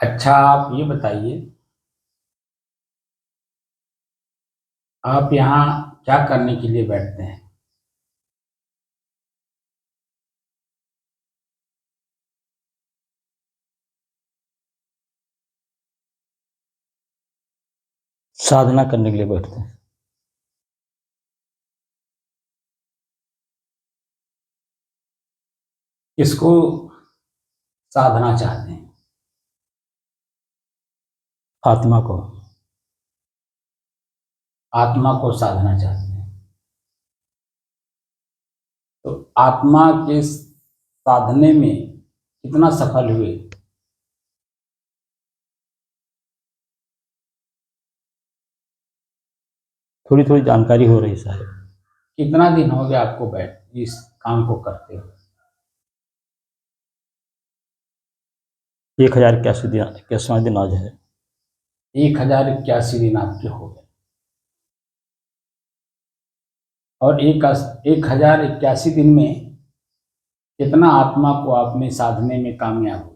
अच्छा, आप ये बताइए, आप यहाँ क्या करने के लिए बैठते हैं? साधना करने के लिए बैठते हैं। किसको साधना चाहते हैं? आत्मा को। आत्मा को साधना चाहते हैं। तो आत्मा के साधने में कितना सफल हुए? थोड़ी थोड़ी जानकारी हो रही साहब। कितना दिन हो गया आपको बैठ इस काम को करते हुए? 1081 दिन आज है। 1081 दिन आपके हो गए। और 1081 दिन में कितना आत्मा को आपने साधने में कामयाब हुए?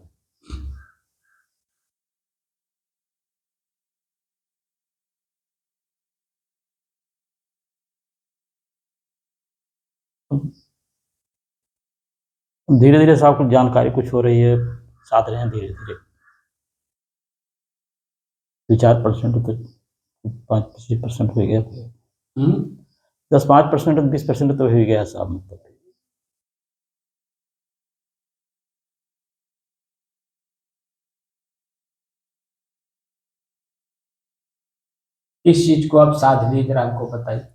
धीरे धीरे साहब कुछ जानकारी कुछ हो रही है, साध रहे हैं धीरे धीरे। 2-4% तो 5-25% हो गया। 10-5% 20% तो हो ही गया साहब। मतलब किस चीज को आप साध लिए जरा हमको बताइए।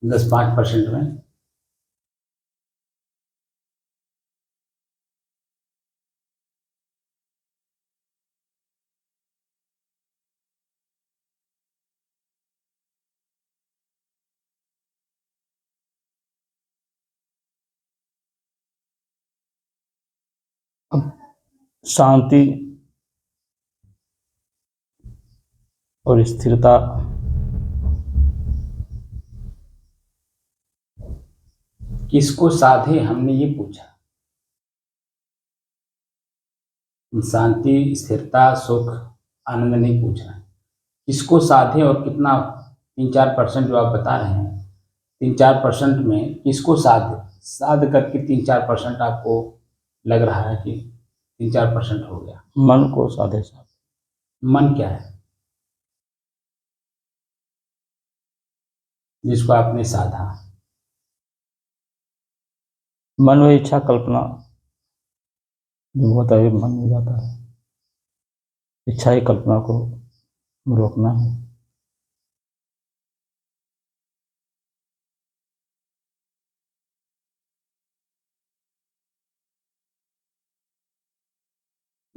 10-5% में अब शांति और स्थिरता। किसको साधे हमने ये पूछा। शांति, स्थिरता, सुख, आनंद नहीं पूछा है। किसको साधे और कितना 3-4% जो आप बता रहे हैं, 3-4% में किसको साध करके 3-4% आपको लग रहा है कि 3-4% हो गया? मन को साधे साहब। मन क्या है जिसको आपने साधा? मन में इच्छा कल्पना जो होता है मन में जाता है। इच्छा ही कल्पना को रोकना है।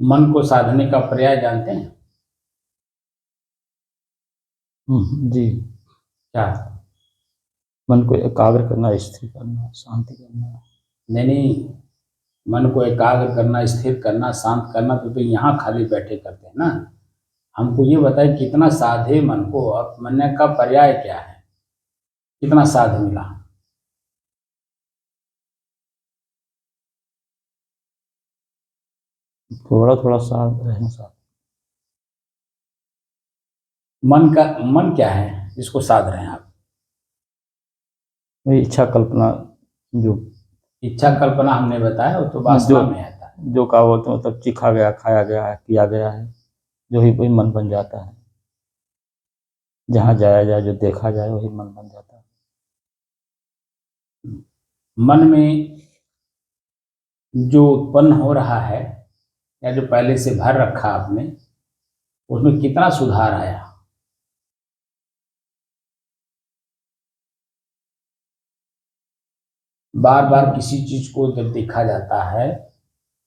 मन को साधने का पर्याय जानते हैं? जी। क्या? मन को एकाग्र करना, स्थिर करना, शांति करना। नहीं, मन को एकाग्र करना, स्थिर करना, शांत करना तो यहाँ खाली बैठे करते हैं ना। हमको ये बताए कितना साधे मन को, और मन का पर्याय क्या है, कितना साध मिला? थोड़ा थोड़ा साथ रहना साथ। मन क्या है जिसको साध रहे हैं आप? वही इच्छा कल्पना जो इच्छा कल्पना हमने बताया, वो तो जो वासना में आता है। जो का बोलते हैं मतलब चिखा गया, खाया गया है, किया गया है, जो ही वही मन बन जाता है। जहाँ जाया जाए, जो देखा जाए वही मन बन जाता है। मन में जो उत्पन्न हो रहा है या जो पहले से भर रखा आपने, उसमें कितना सुधार आया? बार बार किसी चीज को जब देखा जाता है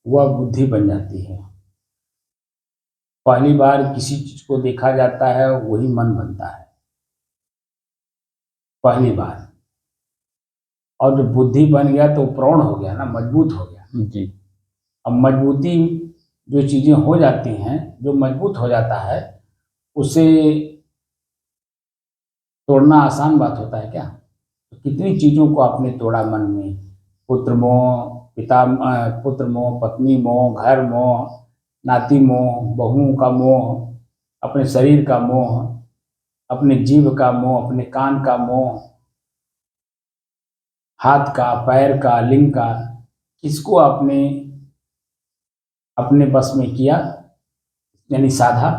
वह बुद्धि बन जाती है। पहली बार किसी चीज को देखा जाता है वही मन बनता है पहली बार। और जब बुद्धि बन गया तो प्रौढ़ हो गया ना, मजबूत हो गया। जी। अब मजबूती जो चीजें हो जाती हैं, जो मजबूत हो जाता है, उसे तोड़ना आसान बात होता है क्या? तो कितनी चीजों को आपने तोड़ा मन में। पुत्र मोह, पुत्र मोह, पत्नी मोह, घर मोह, नाती मोह, बहुओं का मोह, अपने शरीर का मोह, अपने जीभ का मोह, अपने कान का मोह, हाथ का, पैर का, लिंग का, किसको आपने अपने बस में किया, यानी साधा,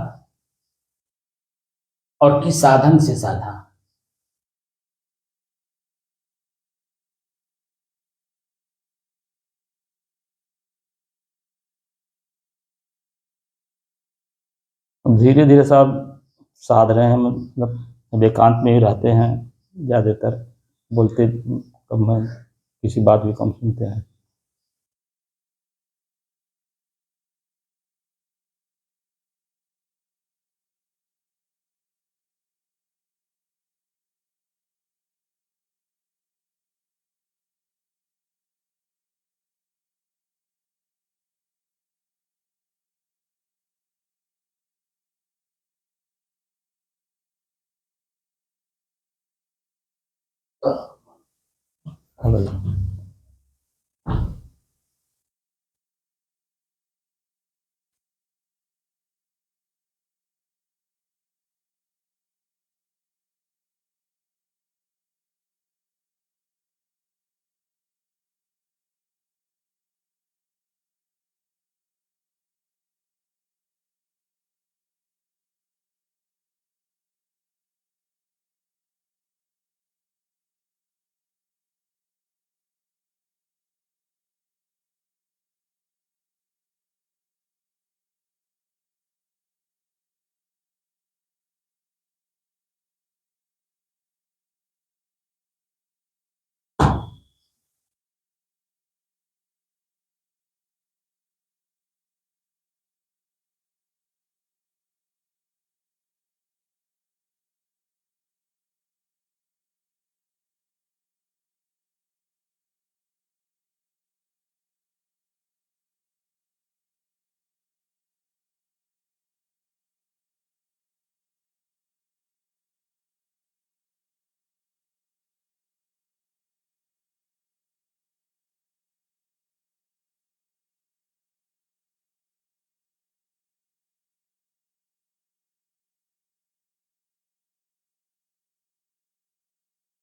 और किस साधन से साधा? धीरे धीरे साहब साध रहे हैं, मतलब अब एकांत में ही रहते हैं ज़्यादातर, बोलते कम है, किसी बात भी कम सुनते हैं। हाँ भाई।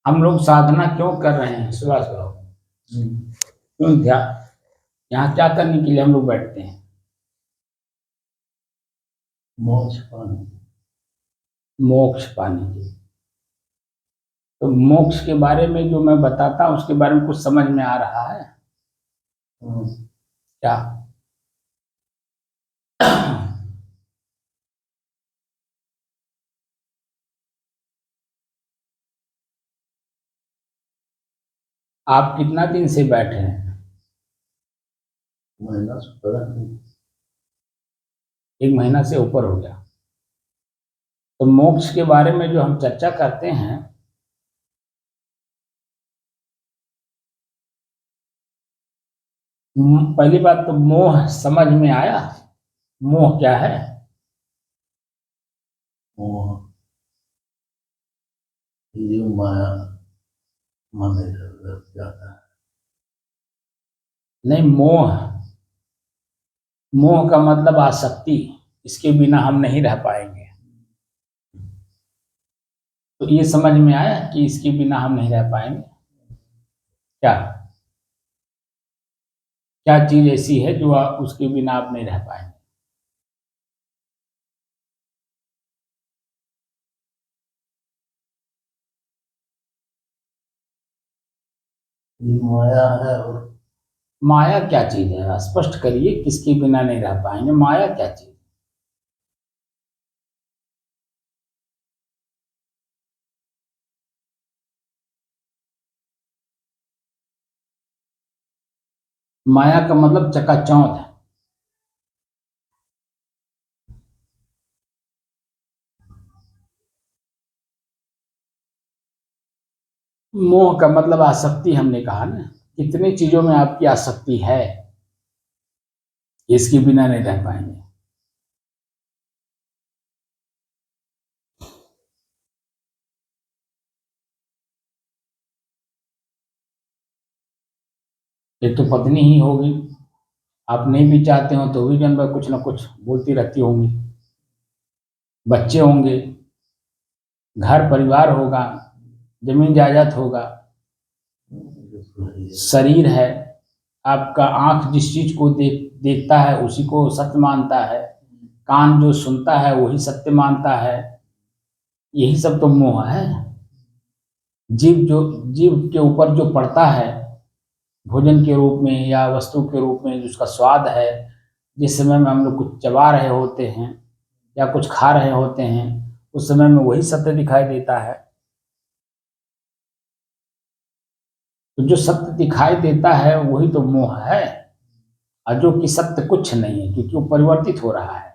हम लोग साधना क्यों कर रहे हैं सुभाष बाबू? क्यों ध्यान, यहाँ क्या करने के लिए हम लोग बैठते हैं? मोक्ष पाने, मोक्ष पाने के लिए। तो मोक्ष के बारे में जो मैं बताता हूँ उसके बारे में कुछ समझ में आ रहा है क्या? आप कितना दिन से बैठे हैं? महीना से ऊपर, 1 महीना से ऊपर हो गया। तो मोक्ष के बारे में जो हम चर्चा करते हैं, पहली बात तो मोह समझ में आया। मोह क्या है? मोह ये माया मन जाता है। नहीं, मोह, मोह का मतलब आसक्ति, इसके बिना हम नहीं रह पाएंगे। तो ये समझ में आया कि इसके बिना हम नहीं रह पाएंगे। क्या क्या चीज ऐसी है जो उसके बिना आप नहीं रह पाएंगे? ये माया है। और माया क्या चीज है? स्पष्ट करिए, किसके बिना नहीं रह पाएंगे? माया क्या चीज? माया का मतलब चकाचौंध है। मोह का मतलब आसक्ति, हमने कहा ना, कितनी चीजों में आपकी आसक्ति है, इसके बिना नहीं रह पाएंगे। एक तो पत्नी ही होगी, आप नहीं भी चाहते हो तो भी जन कुछ ना कुछ बोलती रहती होंगी। बच्चे होंगे, घर परिवार होगा, जमीन जायदाद होगा, शरीर है आपका, आंख जिस चीज को देखता है उसी को सत्य मानता है, कान जो सुनता है वही सत्य मानता है। यही सब तो मोह है। जीव के ऊपर जो पड़ता है भोजन के रूप में या वस्तु के रूप में, जिसका स्वाद है, जिस समय में हम लोग कुछ चबा रहे होते हैं या कुछ खा रहे होते हैं, उस समय में वही सत्य दिखाई देता है। तो जो सत्य दिखाई देता है वही तो मोह है, और जो कि सत्य कुछ नहीं है, क्योंकि वो परिवर्तित हो रहा है।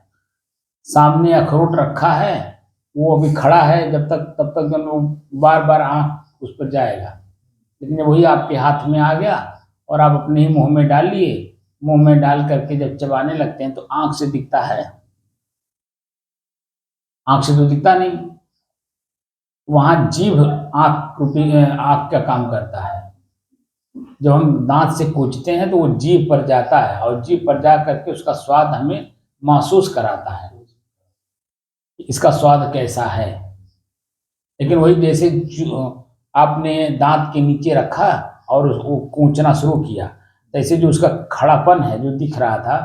सामने अखरोट रखा है, वो अभी खड़ा है जब तक, तब तक जो बार बार आंख उस पर जाएगा, लेकिन वही आपके हाथ में आ गया और आप अपने ही मुंह में डाल लिए। मुंह में डाल करके जब चबाने लगते हैं तो आंख से दिखता है, आंख से तो दिखता नहीं। वहां जीभ आंख का काम करता है। जब हम दांत से कूचते हैं तो वो जीभ पर जाता है और जीभ पर जा करके उसका स्वाद हमें महसूस कराता है, इसका स्वाद कैसा है। लेकिन वही जैसे आपने दांत के नीचे रखा और वो कूचना शुरू किया, तैसे जो उसका खड़ापन है जो दिख रहा था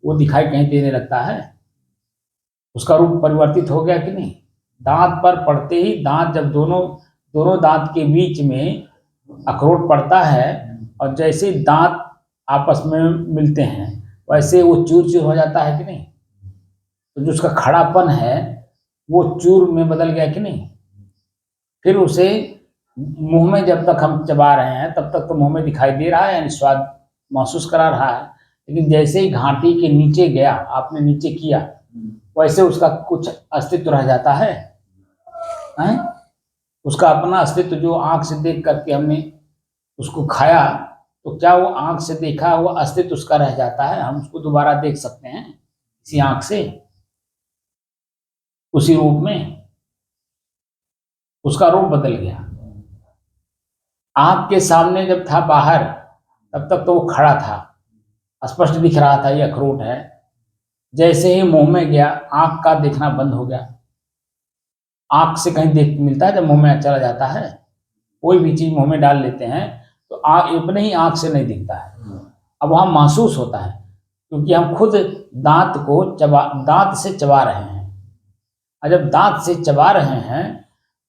वो दिखाई कहीं देने लगता है, उसका रूप परिवर्तित हो गया कि नहीं। दांत पर पड़ते ही, दांत जब दोनों दांत के बीच में अखरोट पड़ता है और जैसे दांत आपस में मिलते हैं वैसे वो चूर चूर हो जाता है कि नहीं। तो जो उसका खड़ापन है वो चूर में बदल गया कि नहीं। फिर उसे मुंह में जब तक हम चबा रहे हैं तब तक तो मुंह में दिखाई दे रहा है, यानी स्वाद महसूस करा रहा है। लेकिन जैसे ही घाटी के नीचे गया, आपने नीचे किया, वैसे उसका कुछ अस्तित्व रह जाता है, हैं? उसका अपना अस्तित्व जो आंख से देख करके हमने उसको खाया, तो क्या वो आंख से देखा वो अस्तित्व उसका रह जाता है? हम उसको दोबारा देख सकते हैं इसी आंख से, उसी रूप में? उसका रूप बदल गया। आंख के सामने जब था बाहर तब तक तो वो खड़ा था, स्पष्ट दिख रहा था ये अखरोट है। जैसे ही मुंह में गया आंख का देखना बंद हो गया। आंख से कहीं देख मिलता है जब मुंह में चला जाता है? कोई भी चीज मुंह में डाल लेते हैं तो अपने ही आंख से नहीं दिखता है, अब वहां महसूस होता है, क्योंकि हम खुद दांत से चबा रहे हैं। और जब दांत से चबा रहे हैं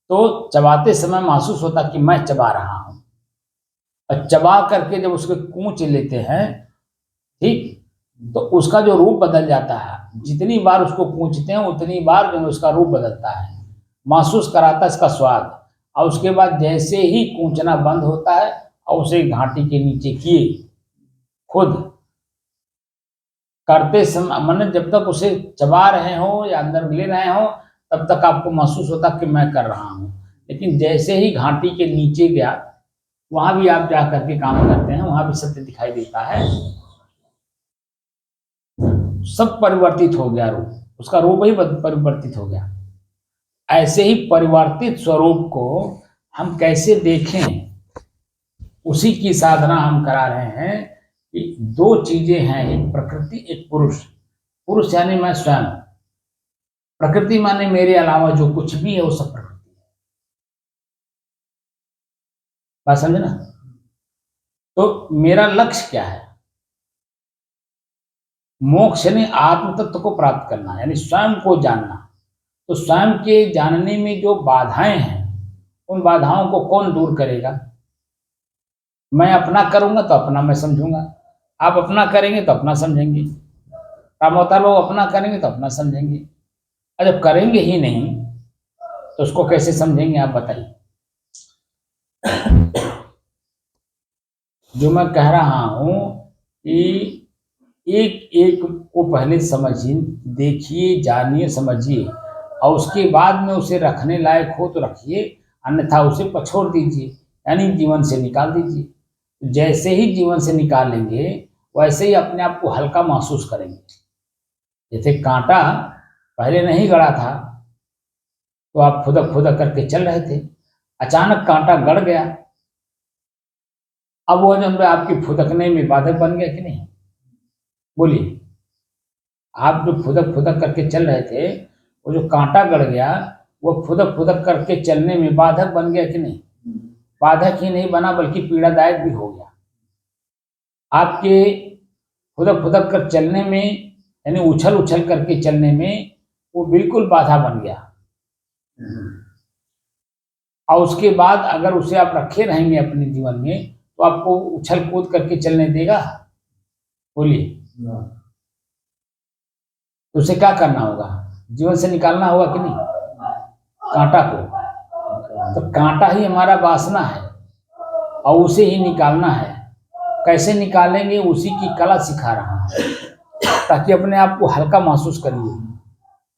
तो चबाते समय महसूस होता कि मैं चबा रहा हूं, और चबा करके जब उसको कूच लेते हैं, ठीक, तो उसका जो रूप बदल जाता है। जितनी बार उसको कूचते हैं उतनी बार जो उसका रूप बदलता है, महसूस कराता है इसका स्वाद। और उसके बाद जैसे ही कूचना बंद होता है और उसे घाटी के नीचे किए खुद करते समय, मतलब जब तक उसे चबा रहे हो या अंदर ले रहे हो तब तक आपको महसूस होता कि मैं कर रहा हूं। लेकिन जैसे ही घाटी के नीचे गया, वहां भी आप जा करके काम करते हैं, वहां भी सत्य दिखाई देता है। सब परिवर्तित हो गया रूप, उसका रूप ही परिवर्तित हो गया। ऐसे ही परिवर्तित स्वरूप को हम कैसे देखें, उसी की साधना हम करा रहे हैं। कि दो चीजें हैं, एक प्रकृति एक पुरुष। पुरुष यानी मैं स्वयं, प्रकृति माने मेरे अलावा जो कुछ भी है वो सब प्रकृति है। बात समझे ना। तो मेरा लक्ष्य क्या है? मोक्ष यानी आत्म तत्व को प्राप्त करना, यानी स्वयं को जानना। तो स्वयं के जानने में जो बाधाएं हैं उन बाधाओं को कौन दूर करेगा? मैं अपना करूंगा तो अपना मैं समझूंगा, आप अपना करेंगे तो अपना समझेंगे, रामोता लोग अपना करेंगे तो अपना समझेंगे। और जब करेंगे ही नहीं तो उसको कैसे समझेंगे आप बताइए। जो मैं कह रहा हूं कि एक एक को पहले समझिए, देखिए, जानिए, समझिए, और उसके बाद में उसे रखने लायक हो तो रखिए, अन्यथा उसे पछोड़ दीजिए, यानी जीवन से निकाल दीजिए। जैसे ही जीवन से निकालेंगे वैसे ही अपने आप को हल्का महसूस करेंगे। जैसे कांटा पहले नहीं गड़ा था तो आप फुदक फुदक करके चल रहे थे, अचानक कांटा गड़ गया, अब वो जो आपकी फुदकने में बाधक बन गया कि नहीं। बोलिए, आप जो फुदक फुदक करके चल रहे थे, वो जो कांटा गड़ गया, वो फुदक फुदक करके चलने में बाधक बन गया कि नहीं? बाधक ही नहीं बना बल्कि पीड़ादायक भी हो गया। आपके फुदक फुदक कर चलने में, यानी उछल उछल करके चलने में वो बिल्कुल बाधा बन गया। और उसके बाद अगर उसे आप रखे रहेंगे अपने जीवन में, तो आपको उछल कूद करके चलने देगा? बोलिए, तो उसे क्या करना होगा? जीवन से निकालना होगा कि नहीं कांटा को? तो कांटा ही हमारा वासना है और उसे ही निकालना है। कैसे निकालेंगे, उसी की कला सिखा रहा है, ताकि अपने आप को हल्का महसूस करिए।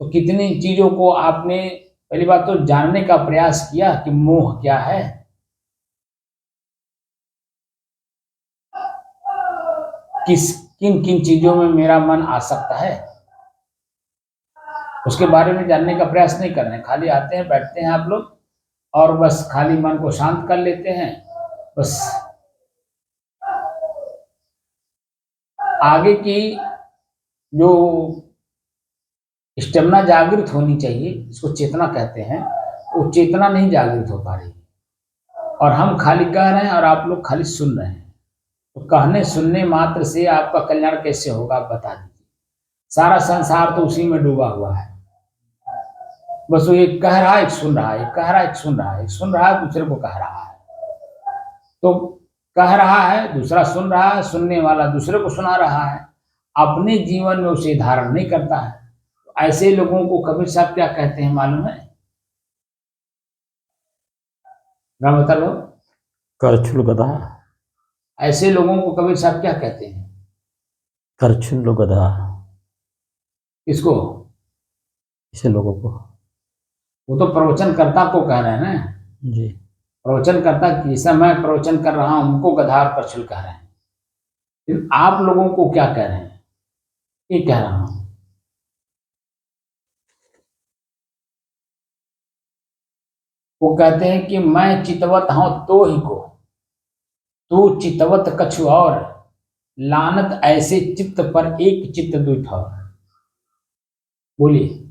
तो कितनी चीजों को आपने पहली बात तो जानने का प्रयास किया कि मोह क्या है, किन किन चीजों में मेरा मन आ सकता है, उसके बारे में जानने का प्रयास नहीं कर रहे हैं। खाली आते हैं, बैठते हैं आप लोग और बस खाली मन को शांत कर लेते हैं। बस आगे की जो स्टेमिना जागृत होनी चाहिए, इसको चेतना कहते हैं, वो चेतना नहीं जागृत हो पा रही, और हम खाली कह रहे हैं और आप लोग खाली सुन रहे हैं। तो कहने सुनने मात्र से आपका कल्याण कैसे होगा, आप बता दीजिए। सारा संसार तो उसी में डूबा हुआ है। बस वो एक कह रहा है, एक सुन रहा है, एक कह रहा है, एक सुन रहा है, एक सुन रहा है, दूसरे को कह रहा है। तो कह रहा है, दूसरा सुन रहा है, सुनने वाला दूसरे को सुना रहा है, अपने जीवन में उसे धारण नहीं करता है। तो ऐसे लोगों को कबीर साहब क्या कहते हैं मालूम है? राम बता लो। करछुल गधा। ऐसे लोगों को कबीर साहब क्या कहते हैं? करछुल गधा। किसको? ऐसे लोगों को। वो तो प्रवचनकर्ता को कह रहे हैं ना जी। प्रवचनकर्ता की, जैसा मैं प्रवचन कर रहा हूं उनको गधा और करछुल कह रहे हैं। फिर आप लोगों को क्या कह रहे हैं? ये कह रहा हूं, वो कहते हैं कि मैं चितवत हूं तो ही को, तू चितवत कछु और, लानत ऐसे चित्त पर एक चित्त दुई ठौर। बोलिए,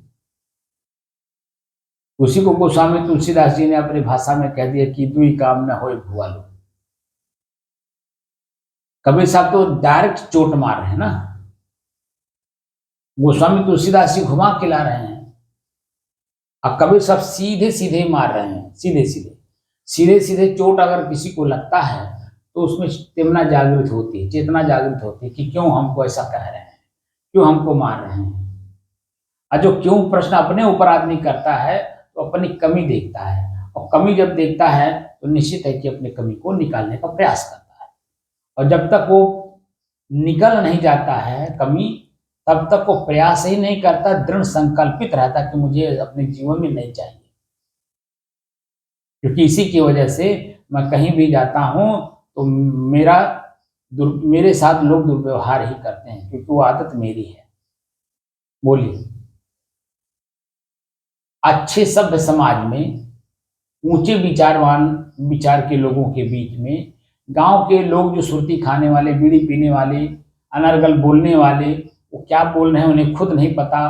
उसी को गोस्वामी तुलसीदास जी ने अपनी भाषा में कह दिया कि दुई काम न होए भुआलो। कबीर साहब तो डायरेक्ट चोट मार रहे हैं ना, गोस्वामी तुलसीदास जी घुमा के ला रहे हैं, और कबीर साहब सीधे सीधे मार रहे हैं। सीधे सीधे सीधे सीधे चोट अगर किसी को लगता है तो उसमें चेतना जागृत होती है, चेतना जागृत होती है कि क्यों हमको ऐसा कह रहे हैं, क्यों हमको मार रहे हैं। और जो क्यों प्रश्न अपने ऊपर आदमी करता है तो अपनी कमी देखता है, और कमी जब देखता है तो निश्चित है कि अपनी कमी को निकालने का प्रयास करता है। और जब तक वो निकल नहीं जाता है कमी, तब तक वो प्रयास ही नहीं करता, दृढ़ संकल्पित रहता कि मुझे अपने जीवन में नहीं चाहिए। क्योंकि इसी की वजह से मैं कहीं भी जाता हूं तो मेरे साथ लोग दुर्व्यवहार ही करते हैं, क्योंकि वो आदत मेरी है। बोलिए, अच्छे सभ्य समाज में, ऊंचे विचार के लोगों के बीच में, गांव के लोग जो सुरती खाने वाले, बीड़ी पीने वाले, अनर्गल बोलने वाले, वो क्या बोल रहे हैं उन्हें खुद नहीं पता,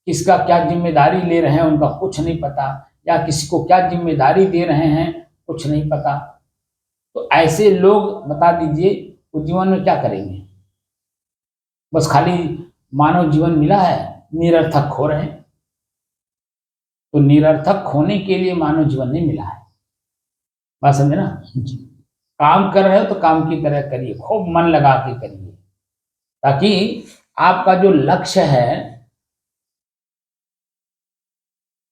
किसका क्या जिम्मेदारी ले रहे हैं उनका कुछ नहीं पता, या किसी को क्या जिम्मेदारी दे रहे हैं कुछ नहीं पता। तो ऐसे लोग बता दीजिए वो जीवन में क्या करेंगे? बस खाली मानव जीवन मिला है, निरर्थक खो रहे हैं। तो निरर्थक खोने के लिए मानव जीवन नहीं मिला है, बात समझे ना? काम कर रहे हो तो काम की तरह करिए, खूब मन लगा के करिए, ताकि आपका जो लक्ष्य है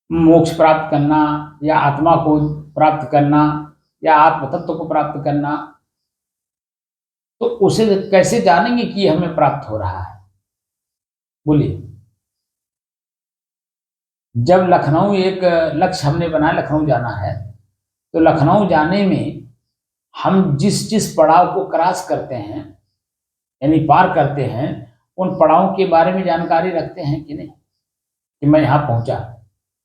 मोक्ष प्राप्त करना, या आत्मा को प्राप्त करना, या आत्म तत्व को प्राप्त करना, तो उसे कैसे जानेंगे कि हमें प्राप्त हो रहा है? बोलिए, जब लखनऊ एक लक्ष्य हमने बनाया, लखनऊ जाना है, तो लखनऊ जाने में हम जिस जिस पड़ाव को क्रॉस करते हैं, यानी पार करते हैं, उन पड़ावों के बारे में जानकारी रखते हैं कि नहीं, कि मैं यहाँ पहुंचा?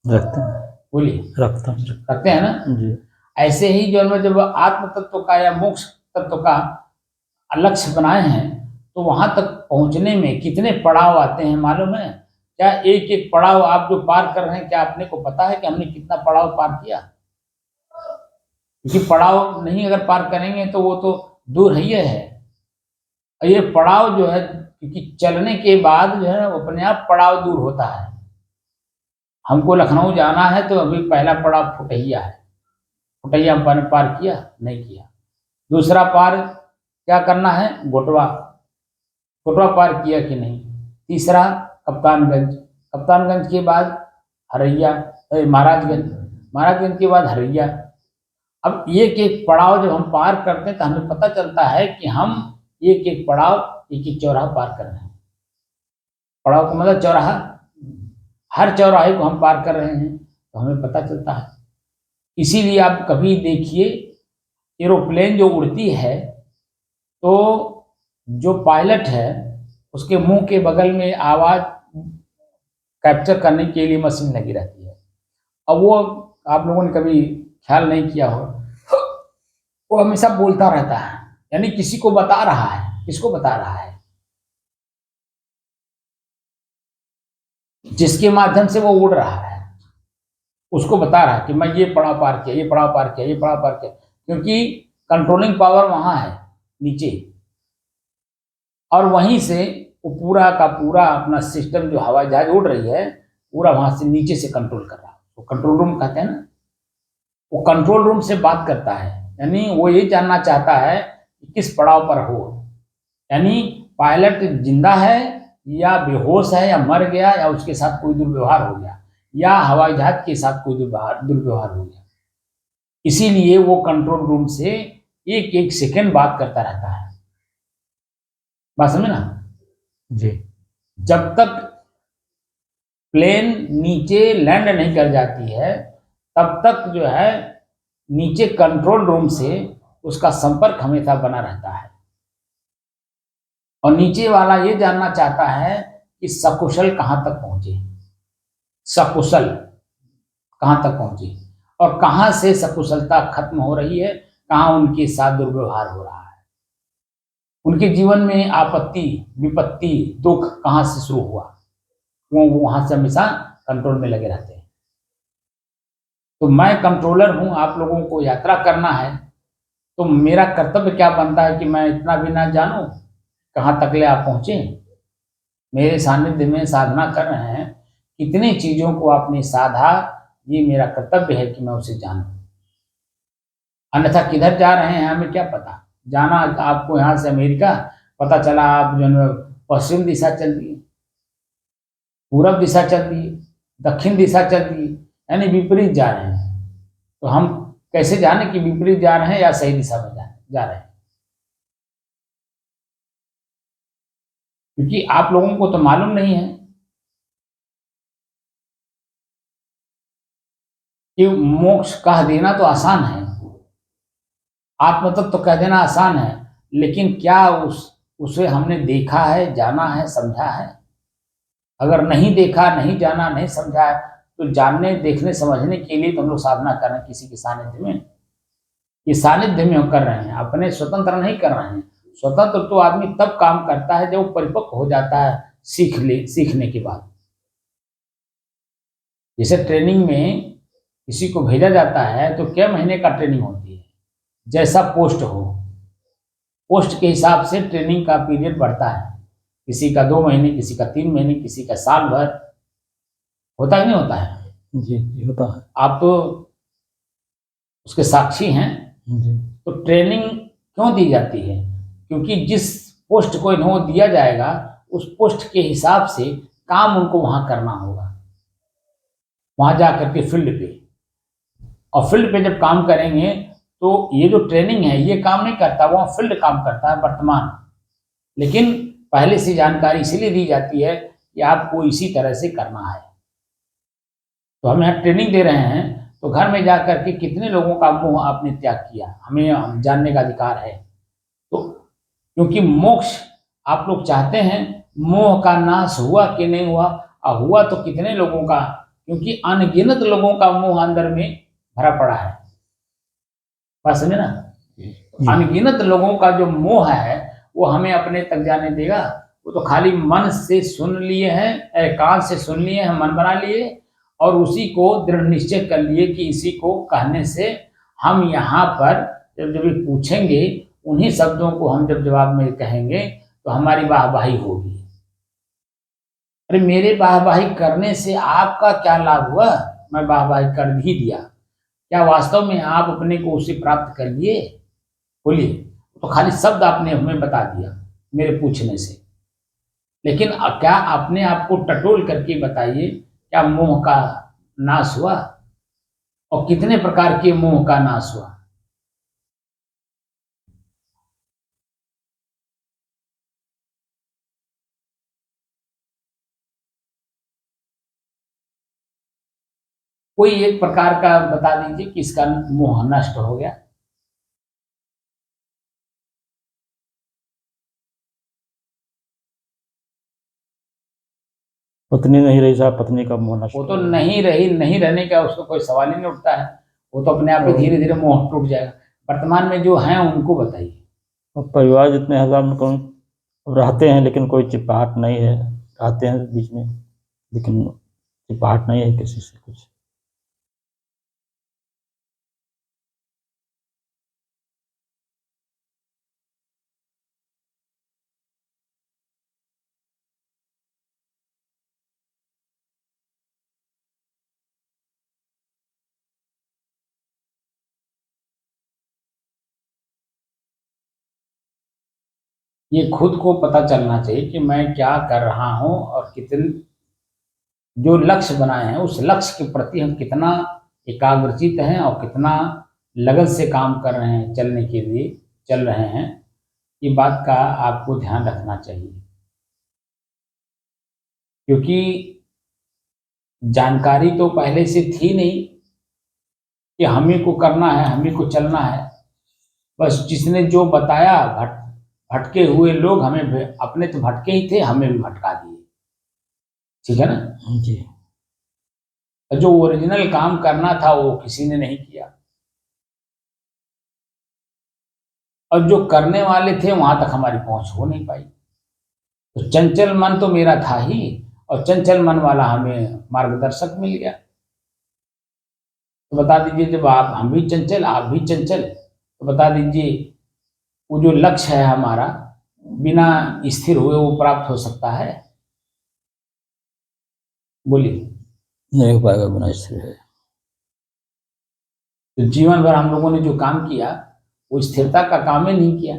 रखते हैं। बोलिए, रखते हैं ना जी। ऐसे ही जो जब आत्म तत्व का या मोक्ष तत्व का लक्ष्य बनाए हैं, तो वहां तक पहुंचने में कितने पड़ाव आते हैं मालूम है? क्या एक एक पड़ाव आप जो पार कर रहे हैं, क्या आपने को पता है कि हमने कितना पड़ाव पार किया? क्योंकि पड़ाव नहीं अगर पार करेंगे तो वो तो दूर ही है। और ये पड़ाव जो है, क्योंकि चलने के बाद जो है अपने आप पड़ाव दूर होता है। हमको लखनऊ जाना है तो अभी पहला पड़ाव फुटैया है। फुटैया हमने पार किया नहीं किया। दूसरा पार क्या करना है? गोटवा। गोटवा पार किया कि नहीं? तीसरा कप्तानगंज। कप्तानगंज के बाद हरैया, महाराजगंज। महाराजगंज के बाद हरैया। अब एक एक पड़ाव जब हम पार करते हैं तो हमें पता चलता है कि हम एक एक पड़ाव, एक एक चौराहा पार कर रहे हैं। पड़ाव का मतलब चौराहा, हर चौराहे को हम पार कर रहे हैं तो हमें पता चलता है। इसीलिए आप कभी देखिए एरोप्लेन जो उड़ती है तो जो पायलट है उसके मुंह के बगल में आवाज कैप्चर करने के लिए मशीन लगी रहती है। अब वो आप लोगों ने कभी ख्याल नहीं किया हो, वो हमेशा बोलता रहता है, यानी किसी को बता रहा है। किसको बता रहा है? जिसके माध्यम से वो उड़ रहा है उसको बता रहा है कि मैं ये पड़ाव पार किया, ये पड़ाव पार किया, ये पड़ाव पार किया। क्योंकि कंट्रोलिंग पावर वहां है नीचे, और वहीं से वो पूरा का पूरा अपना सिस्टम जो हवाई जहाज उड़ रही है पूरा वहां से नीचे से कंट्रोल कर रहा है। वो कंट्रोल रूम कहते हैं ना, वो कंट्रोल रूम से बात करता है। यानी वो ये जानना चाहता है कि किस पड़ाव पर हो, यानी पायलट जिंदा है या बेहोश है या मर गया या उसके साथ कोई दुर्व्यवहार हो गया या हवाई जहाज के साथ कोई दुर्व्यवहार हो गया। इसीलिए वो कंट्रोल रूम से एक एक सेकंड बात करता रहता है। बात समझे ना जी। जब तक प्लेन नीचे लैंड नहीं कर जाती है तब तक जो है नीचे कंट्रोल रूम से उसका संपर्क हमेशा बना रहता है। और नीचे वाला ये जानना चाहता है कि सकुशल कहां तक पहुंचे, सकुशल कहां तक पहुंचे और कहां से सकुशलता खत्म हो रही है, कहां उनके साथ दुर्व्यवहार हो रहा है, उनके जीवन में आपत्ति विपत्ति दुख कहां से शुरू हुआ। वो वहां से हमेशा कंट्रोल में लगे रहते हैं। तो मैं कंट्रोलर हूं, आप लोगों को यात्रा करना है तो मेरा कर्तव्य क्या बनता है कि मैं इतना भी ना जानूं कहां तक ले आप पहुंचे। मेरे सानिध्य में साधना कर रहे हैं, कितनी चीजों को आपने साधा, ये मेरा कर्तव्य है कि मैं उसे जानूं। अन्यथा किधर जा रहे हैं हमें क्या पता। जाना आपको यहाँ से अमेरिका, पता चला आप जो है पश्चिम दिशा चल दिए, पूरब दिशा चल दिए, दक्षिण दिशा चल दिए, यानी विपरीत जा रहे हैं। तो हम कैसे जाने कि विपरीत जा रहे हैं या सही दिशा में जा रहे हैं? क्योंकि आप लोगों को तो मालूम नहीं है कि मोक्ष कह देना तो आसान है, आत्म तत्व तो कह देना आसान है, लेकिन क्या उसे हमने देखा है, जाना है, समझा है? अगर नहीं देखा, नहीं जाना, नहीं समझा है तो जानने देखने समझने के लिए तो हम लोग साधना कर रहे हैं किसी के सानिध्य में। ये सानिध्य में हम कर रहे हैं, अपने स्वतंत्र नहीं कर रहे हैं। स्वतंत्र तो आदमी तब काम करता है जब वो परिपक्व हो जाता है सीखने के बाद। जैसे ट्रेनिंग में किसी को भेजा जाता है तो क्या महीने का ट्रेनिंग होती है, जैसा पोस्ट हो, पोस्ट के हिसाब से ट्रेनिंग का पीरियड बढ़ता है। किसी का 2 महीने, किसी का 3 महीने, किसी का साल भर। होता है नहीं होता है? जी जी होता है। आप तो उसके साक्षी हैं। जी। तो ट्रेनिंग क्यों दी जाती है? क्योंकि जिस पोस्ट को इन्हें दिया जाएगा उस पोस्ट के हिसाब से काम उनको वहां करना होगा, वहां जाकर के फील्ड पे। और फील्ड पे जब काम करेंगे तो ये जो ट्रेनिंग है ये काम नहीं करता, वहां फील्ड काम करता है वर्तमान। लेकिन पहले से जानकारी इसीलिए दी जाती है कि आपको इसी तरह से करना है। तो हम यहाँ ट्रेनिंग दे रहे हैं तो घर में जाकर के कितने लोगों का मोह आपने त्याग किया, हमें जानने का अधिकार है। तो क्योंकि मोक्ष आप लोग चाहते हैं, मोह का नाश हुआ कि नहीं हुआ, और हुआ तो कितने लोगों का, क्योंकि अनगिनत लोगों का मोह अंदर में भरा पड़ा है। बात समझे ना? अनगिनत लोगों का जो मोह है वो हमें अपने तक जाने देगा? वो तो खाली मन से सुन लिए हैं, कान से सुन लिए हैं, मन बना लिए और उसी को दृढ़ निश्चय कर लिए कि इसी को कहने से हम यहाँ पर जब ये पूछेंगे, उन्हीं शब्दों को हम जब जवाब में कहेंगे तो हमारी वाहवाही होगी। अरे मेरे वाहवाही करने से आपका क्या लाभ हुआ? मैं वाहवाही कर ही दिया, क्या वास्तव में आप अपने को उससे प्राप्त कर लिए? बोलिए। तो खाली शब्द आपने हमें बता दिया मेरे पूछने से, लेकिन क्या अपने आप को टटोल करके बताइए, क्या मोह का नाश हुआ? और कितने प्रकार के मोह का नाश हुआ? कोई एक प्रकार का बता दीजिए कि इसका मोह नष्ट हो गया। पत्नी नहीं रही साहब, पत्नी का मोह नष्ट वो तो हो गया। नहीं रही, नहीं रहने का उसको कोई सवाल ही नहीं उठता है, वो तो अपने आप ही धीरे धीरे मोह टूट जाएगा। वर्तमान में जो हैं उनको बताइए। और परिवार जितने हजार में कौन रहते हैं, लेकिन कोई चिपचिपाहट नहीं है, रहते हैं बीच में, लेकिन चिपचिपाहट नहीं है किसी से कुछ। ये खुद को पता चलना चाहिए कि मैं क्या कर रहा हूँ और कितने जो लक्ष्य बनाए हैं उस लक्ष्य के प्रति हम कितना एकाग्रचित हैं और कितना लगन से काम कर रहे हैं, चलने के लिए चल रहे हैं। ये बात का आपको ध्यान रखना चाहिए, क्योंकि जानकारी तो पहले से थी नहीं कि हमें को करना है, हमें को चलना है। बस जिसने जो बताया, भटके हुए लोग हमें, अपने तो भटके ही थे, हमें भी भटका दिए। ठीक है ना जी। जो ओरिजिनल काम करना था वो किसी ने नहीं किया, और जो करने वाले थे वहां तक हमारी पहुंच हो नहीं पाई। तो चंचल मन तो मेरा था ही, और चंचल मन वाला हमें मार्गदर्शक मिल गया। तो बता दीजिए, जब आप, हम भी चंचल, आप भी चंचल, तो बता दीजिए वो जो लक्ष्य है हमारा बिना स्थिर हुए वो प्राप्त हो सकता है? बोलिए। नहीं हो पाएगा बिना स्थिर है। तो जीवन भर हम लोगों ने जो काम किया वो स्थिरता का काम ही नहीं किया,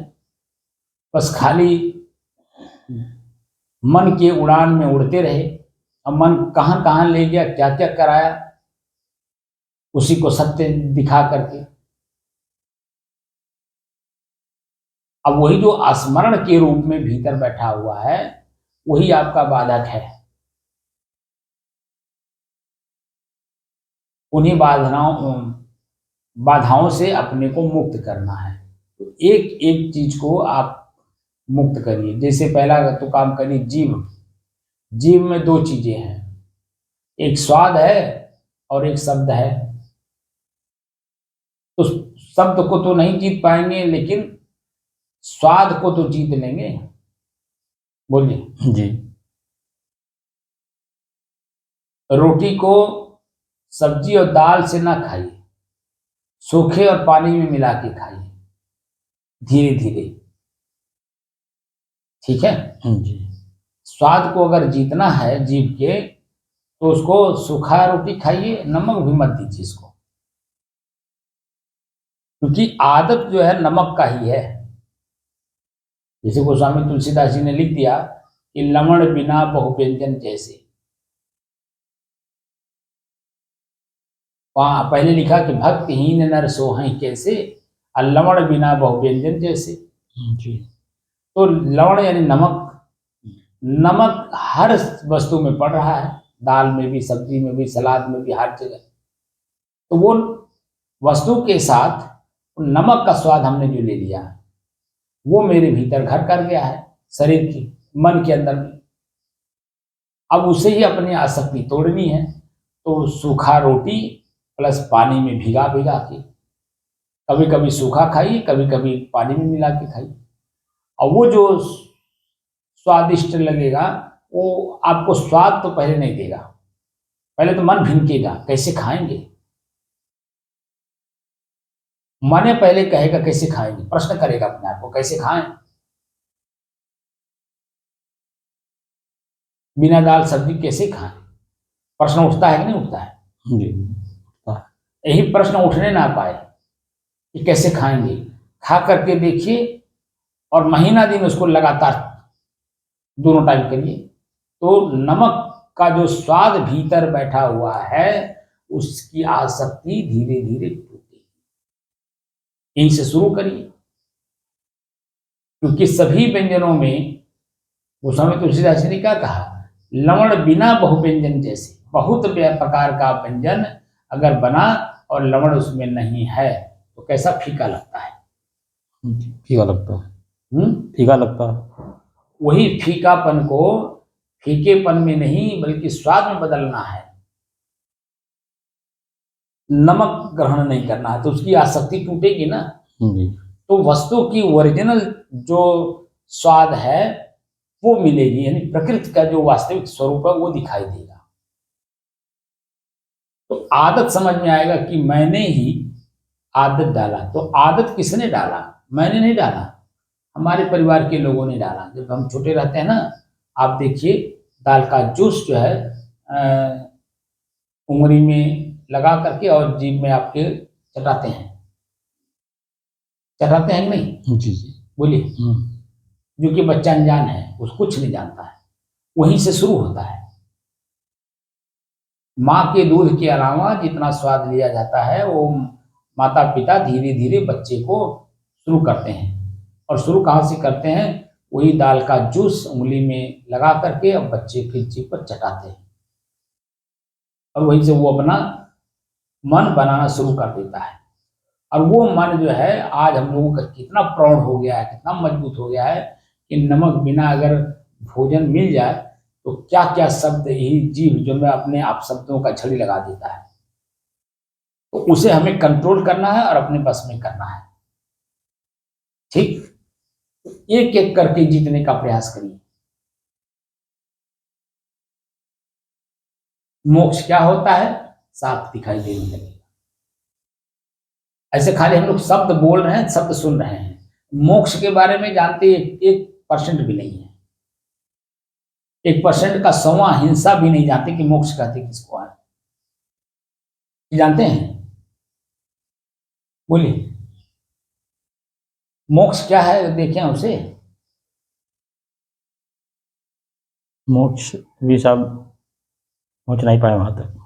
बस खाली मन के उड़ान में उड़ते रहे। अब मन कहाँ कहाँ ले गया, क्या क्या कराया, उसी को सत्य दिखा करके। अब वही जो स्मरण के रूप में भीतर बैठा हुआ है वही आपका बाधक है। उन्हीं बाधाओं से अपने को मुक्त करना है। तो एक एक चीज को आप मुक्त करिए। जैसे पहला तो काम करिए, जीव में दो चीजें हैं, एक स्वाद है और एक शब्द है। तो शब्द को तो नहीं जीत पाएंगे, लेकिन स्वाद को तो जीत लेंगे। बोलिए। जी। रोटी को सब्जी और दाल से ना खाइए, सूखे और पानी में मिला के खाइए, धीरे धीरे। ठीक है। जी। स्वाद को अगर जीतना है जीव के, तो उसको सूखा रोटी खाइए, नमक भी मत दीजिए इसको, क्योंकि आदत जो है नमक का ही है। जैसे गोस्वामी तुलसीदास जी ने लिख दिया कि लवण बिना बहुव्यंजन जैसे। वहां पहले लिखा कि भक्तिहीन नर सोहं कैसे, और लवण बिना बहुव्यंजन जैसे। जी। तो लवण यानी नमक, नमक हर वस्तु में पड़ रहा है, दाल में भी, सब्जी में भी, सलाद में भी, हर जगह। तो वो वस्तु के साथ नमक का स्वाद हमने जो ले लिया वो मेरे भीतर घर कर गया है, शरीर की, मन के अंदर में। अब उसे ही अपनी आसक्ति तोड़नी है। तो सूखा रोटी प्लस पानी में भिगा भिगा के, कभी कभी सूखा खाइए, कभी कभी पानी में मिला के खाइए, और वो जो स्वादिष्ट लगेगा वो आपको स्वाद तो पहले नहीं देगा, पहले तो मन भिनकेगा कैसे खाएंगे, मन पहले कहेगा कैसे खाएंगे, प्रश्न करेगा अपने आप को कैसे खाएं, बिना दाल सब्जी कैसे खाएं, प्रश्न उठता है कि नहीं उठता है? जी। यही प्रश्न उठने ना पाए कि कैसे खाएंगे, खा करके देखिए और महीना दिन उसको लगातार दोनों टाइम करिए, तो नमक का जो स्वाद भीतर बैठा हुआ है उसकी आसक्ति धीरे धीरे टूटेगी। यहीं से शुरू करिए, क्योंकि सभी व्यंजनों में गोस्वामी तुलसीदास जी ने क्या कहा, लवण बिना बहु व्यंजन जैसे, बहुत प्रकार का व्यंजन अगर बना और लवण उसमें नहीं है तो कैसा फीका लगता है। फीका लगता है। फीका लगता है। वही फीकापन को फीकेपन में नहीं बल्कि स्वाद में बदलना है। नमक ग्रहण नहीं करना है तो उसकी आसक्ति टूटेगी ना। तो वस्तु की ओरिजिनल जो स्वाद है वो मिलेगी, यानी प्रकृति का जो वास्तविक स्वरूप है वो दिखाई देगा। तो आदत समझ में आएगा कि मैंने ही आदत डाला। तो आदत किसने डाला? मैंने नहीं डाला, हमारे परिवार के लोगों ने डाला। जब हम छोटे रहते हैं ना, आप देखिए दाल का जूस जो है उंगली में लगा करके और जीभ में आपके चटाते हैं कि नहीं? जी जी बोलिए। जो कि बच्चा अनजान है, उसको कुछ नहीं जानता है, वहीं से शुरू होता है। माँ के दूध के अलावा जितना स्वाद लिया जाता है वो माता पिता धीरे धीरे बच्चे को शुरू करते हैं। और शुरू कहाँ से करते हैं? वही दाल का जूस उंगली में लगा करके अब बच्चे की जीभ पर चटाते हैं और वहीं से वो अपना मन बनाना शुरू कर देता है। और वो मन जो है आज हम लोगों का कितना प्रौढ़ हो गया है, कितना मजबूत हो गया है कि नमक बिना अगर भोजन मिल जाए तो क्या क्या शब्द ही जीभ जो में अपने आप शब्दों का छड़ी लगा देता है। तो उसे हमें कंट्रोल करना है और अपने बस में करना है। ठीक, एक एक करके जीतने का प्रयास करिए। मोक्ष क्या होता है? साफ दिखाई देने लगेगा। ऐसे खाली हम लोग शब्द बोल रहे हैं, शब्द सुन रहे हैं, मोक्ष के बारे में जानते 1% भी नहीं है। 1% का 100वां हिंसा भी नहीं जानते कि मोक्ष कहते किसको है। जानते हैं? बोलिए, मोक्ष क्या है? देखें उसे। मोक्ष भी साहब पहुंच नहीं पाए वहां तक।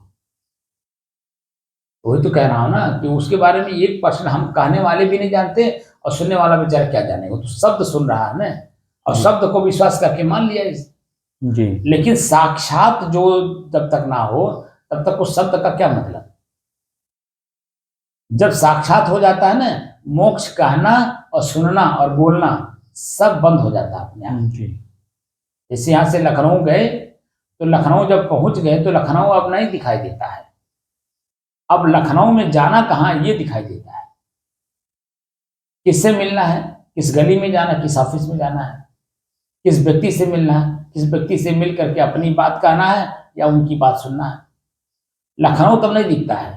वही तो कह रहा हूं ना कि उसके बारे में 1% हम कहने वाले भी नहीं जानते और सुनने वाला बेचारा क्या जानेगा। तो शब्द सुन रहा है ना और शब्द को विश्वास करके मान लिया जी। लेकिन साक्षात जो जब तक ना हो तब तक उस शब्द का क्या मतलब? जब साक्षात हो जाता है ना, मोक्ष कहना और सुनना और बोलना सब बंद हो जाता है अपने आप। जैसे यहां से लखनऊ गए तो लखनऊ जब पहुंच गए तो लखनऊ अब नहीं दिखाई देता है। अब लखनऊ में जाना कहाँ ये दिखाई देता है। किससे मिलना है, किस गली में जाना, किस ऑफिस में जाना है, किस व्यक्ति से मिलना है, किस व्यक्ति से मिल करके अपनी बात कहना है या उनकी बात सुनना है। लखनऊ तब नहीं दिखता है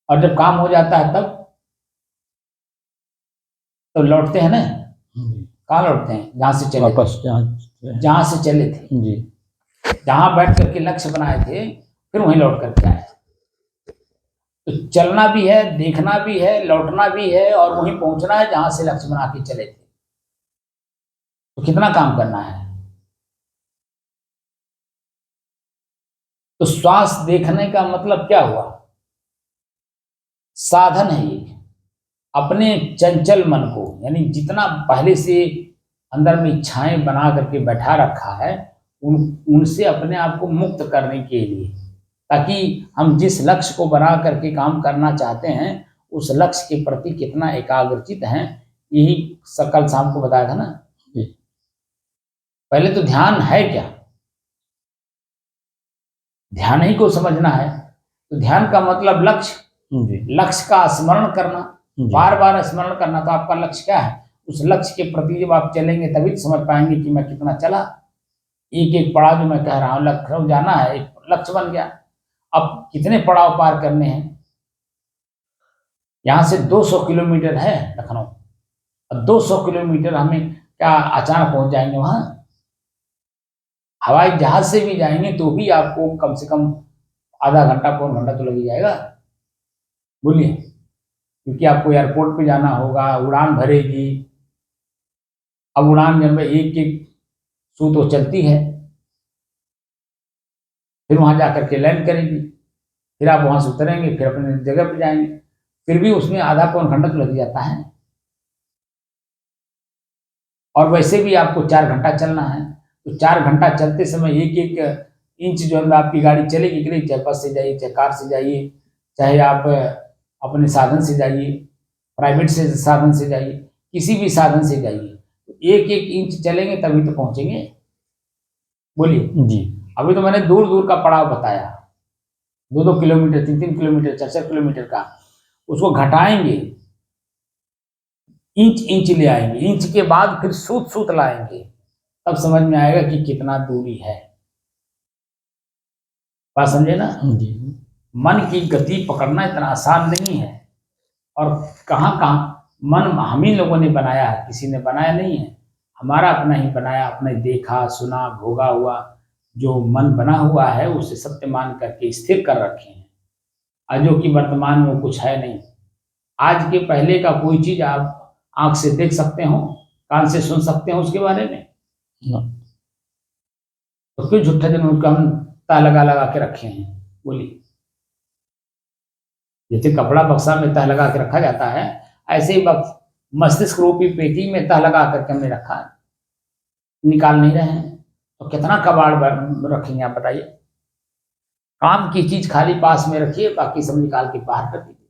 और जब काम हो जाता है तब तो लौटते हैं ना। कहाँ लौटते हैं? जहां से चले वापस जहां से चले थे जी। जहां बैठ करके लक्ष्य बनाए थे फिर वहीं लौट करके आए। तो चलना भी है, देखना भी है, लौटना भी है और वहीं पहुंचना है जहां से लक्ष्य बना के चले थे। तो कितना काम करना है। तो श्वास देखने का मतलब क्या हुआ? साधन है ये। अपने चंचल मन को, यानी जितना पहले से अंदर में इच्छाएं बना करके बैठा रखा है उनसे अपने आप को मुक्त करने के लिए, ताकि हम जिस लक्ष्य को बना करके काम करना चाहते हैं उस लक्ष्य के प्रति कितना एकाग्रचित हैं, यही कल शाम को बताया था ना। पहले तो ध्यान है क्या, ध्यान ही को समझना है। तो ध्यान का मतलब लक्ष्य, लक्ष्य का स्मरण करना, बार बार स्मरण करना। तो आपका लक्ष्य क्या है? उस लक्ष्य के प्रति जब आप चलेंगे तभी तो समझ पाएंगे कि मैं कितना चला। एक एक पड़ाव जो मैं कह रहा हूँ, लखनऊ जाना है, एक लक्ष्य बन गया। अब कितने पड़ाव पार करने हैं? यहाँ से 200 किलोमीटर है लखनऊ। अब 200 किलोमीटर हमें क्या अचानक पहुंच जाएंगे वहां? हवाई जहाज से भी जाएंगे तो भी आपको कम से कम आधा घंटा पौन घंटा तो लग ही जाएगा। बोलिए, क्योंकि आपको एयरपोर्ट पे जाना होगा, उड़ान भरेगी। अब उड़ान जब एक एक सू तो चलती है, फिर वहां जाकर के लैंड करेगी, फिर आप वहां से उतरेंगे, फिर अपने जगह पर जाएंगे, फिर भी उसमें आधा पौन घंटा तो लग जाता है। और वैसे भी आपको 4 घंटा चलना है, तो 4 घंटा चलते समय एक एक इंच जो है आपकी गाड़ी चलेगी कि नहीं, चाहे बस से जाइए, चाहे कार से जाइए, चाहे आप अपने साधन से जाइए, प्राइवेट से साधन से जाइए, किसी भी साधन से जाइए, तो एक एक इंच चलेंगे तभी तो पहुंचेंगे। बोलिए जी। अभी तो मैंने दूर दूर का पड़ाव बताया, 2-2 किलोमीटर, 3-3 किलोमीटर, 4-4 किलोमीटर का। उसको घटाएंगे, इंच इंच ले आएंगे, इंच के बाद फिर सूत सूत लाएंगे, तब समझ में आएगा कि कितना दूरी है। बात समझे ना? जी। मन की गति पकड़ना इतना आसान नहीं है। और कहाँ कहाँ मन हम ही लोगों ने बनाया है, किसी ने बनाया नहीं है। हमारा अपना ही बनाया, अपने देखा सुना भोगा हुआ जो मन बना हुआ है उसे सत्य मान करके स्थिर कर रखे हैं। और जो कि वर्तमान में कुछ है नहीं। आज के पहले का कोई चीज आप आंख से देख सकते हो, कान से सुन सकते हो उसके बारे में? हाँ। तो क्यों झूठे दिन उनका हम ता लगा लगा के रखे हैं? बोलिए, जैसे कपड़ा बक्सा में तह लगा के रखा जाता है, ऐसे ही मस्तिष्क रूपी पेटी में तह लगा करके हमने रखा है, निकाल नहीं रहे हैं। तो कितना कबाड़ रखेंगे आप बताइए? काम की चीज खाली पास में रखिए, बाकी सब निकाल के बाहर कर दीजिए।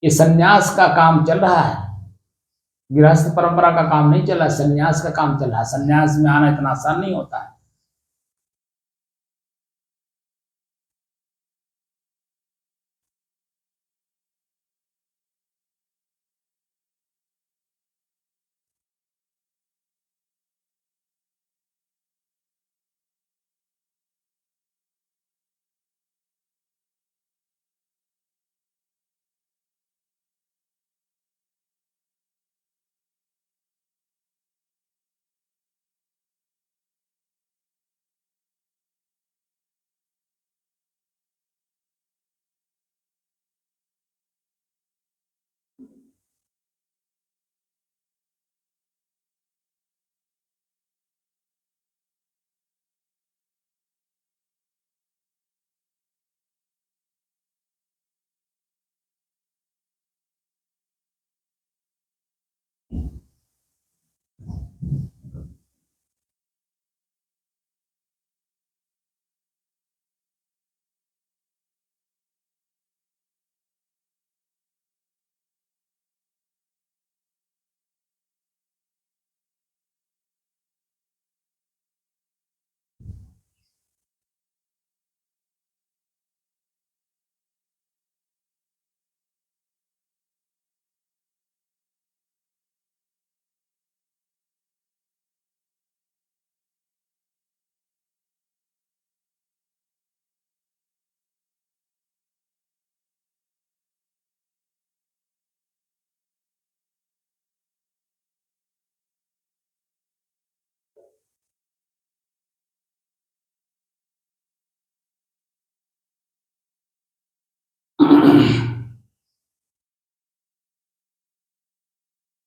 ये संन्यास का काम चल रहा है, गृहस्थ परंपरा का काम नहीं चल रहा, संन्यास का काम चल रहा है। संन्यास में आना इतना आसान नहीं होता है।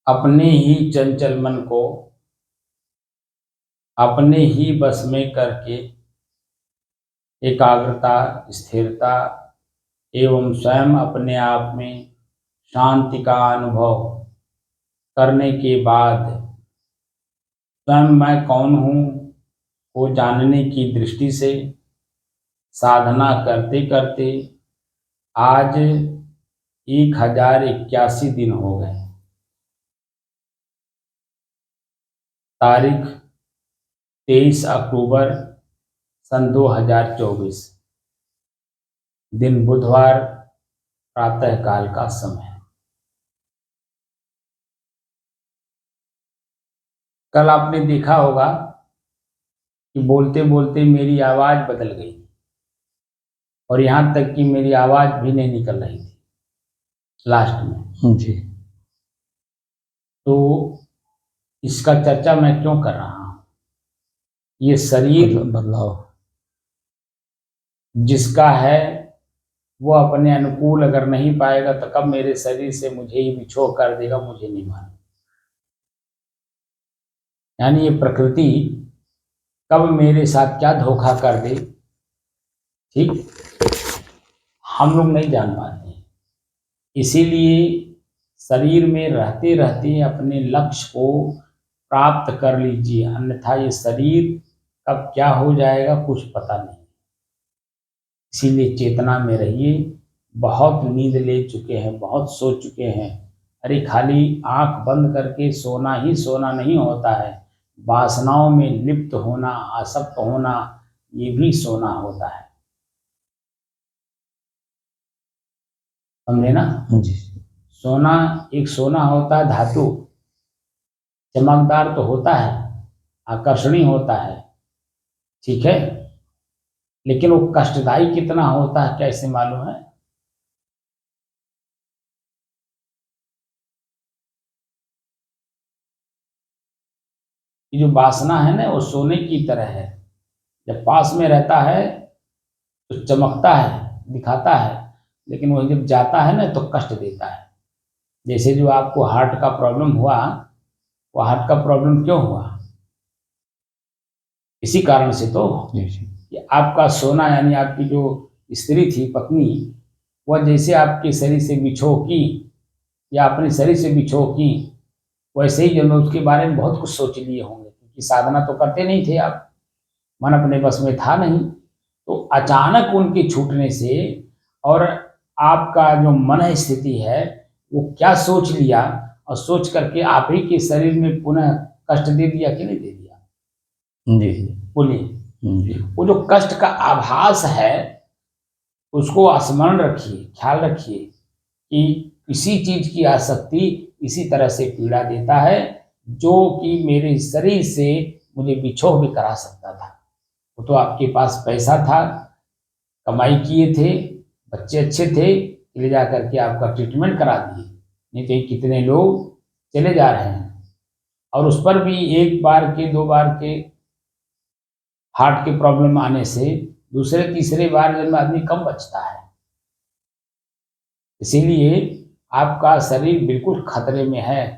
अपने ही चंचल मन को अपने ही बस में करके एकाग्रता, स्थिरता एवं स्वयं अपने आप में शांति का अनुभव करने के बाद स्वयं मैं कौन हूँ को जानने की दृष्टि से साधना करते करते आज 1081 दिन हो गए। तारीख 23 अक्टूबर सन 2024, दिन बुधवार, प्रातः काल का समय। कल आपने देखा होगा कि बोलते बोलते मेरी आवाज़ बदल गई और यहाँ तक कि मेरी आवाज़ भी नहीं निकल रही थी लास्ट में। जी। तो इसका चर्चा मैं क्यों कर रहा हूँ? ये शरीर बदलाव जिसका है वो अपने अनुकूल अगर नहीं पाएगा तो कब मेरे शरीर से मुझे ही बिछोह कर देगा, मुझे नहीं मालूम। यानी ये प्रकृति कब मेरे साथ क्या धोखा कर दे, ठीक, हम लोग नहीं जान पाते। इसीलिए शरीर में रहते रहते अपने लक्ष्य को प्राप्त कर लीजिए, अन्यथा ये शरीर कब क्या हो जाएगा कुछ पता नहीं। इसीलिए चेतना में रहिए। बहुत नींद ले चुके हैं, बहुत सो चुके हैं। अरे खाली आंख बंद करके सोना ही सोना नहीं होता है, वासनाओं में लिप्त होना, आसक्त होना, ये भी सोना होता है। समझे ना? जी। सोना एक सोना होता है धातु, चमकदार तो होता है, आकर्षणीय होता है, ठीक है, लेकिन वो कष्टदायी कितना होता है कैसे मालूम है? ये जो वासना है ना वो सोने की तरह है, जब पास में रहता है तो चमकता है, दिखाता है, लेकिन वो जब जाता है ना तो कष्ट देता है। जैसे जो आपको हार्ट का प्रॉब्लम हुआ, वो हार्ट का प्रॉब्लम क्यों हुआ? इसी कारण से तो कि आपका सोना यानी आपकी जो स्त्री थी, पत्नी, वह जैसे आपके शरीर से बिछोह की या अपने शरीर से बिछोह की, वैसे ही जब उसके बारे में बहुत कुछ सोच लिए होंगे, क्योंकि साधना तो करते नहीं थे आप, मन अपने बस में था नहीं। तो अचानक उनके छूटने से और आपका जो मन स्थिति है वो क्या सोच लिया, और सोच करके आप ही के शरीर में पुनः कष्ट दे दिया कि नहीं दे दिया? जी। बोलिए। जी। वो जो कष्ट का आभास है उसको स्मरण रखिए, ख्याल रखिए कि किसी चीज की आसक्ति इसी तरह से पीड़ा देता है जो कि मेरे शरीर से मुझे बिछोह भी करा सकता था। वो तो आपके पास पैसा था, कमाई किए थे, बच्चे अच्छे थे, ले जा करके आपका ट्रीटमेंट करा दिए, नहीं तो ये कितने लोग चले जा रहे हैं। और उस पर भी एक बार के दो बार के हार्ट के प्रॉब्लम आने से दूसरे तीसरे बार जब आदमी कम बचता है। इसीलिए आपका शरीर बिल्कुल खतरे में है।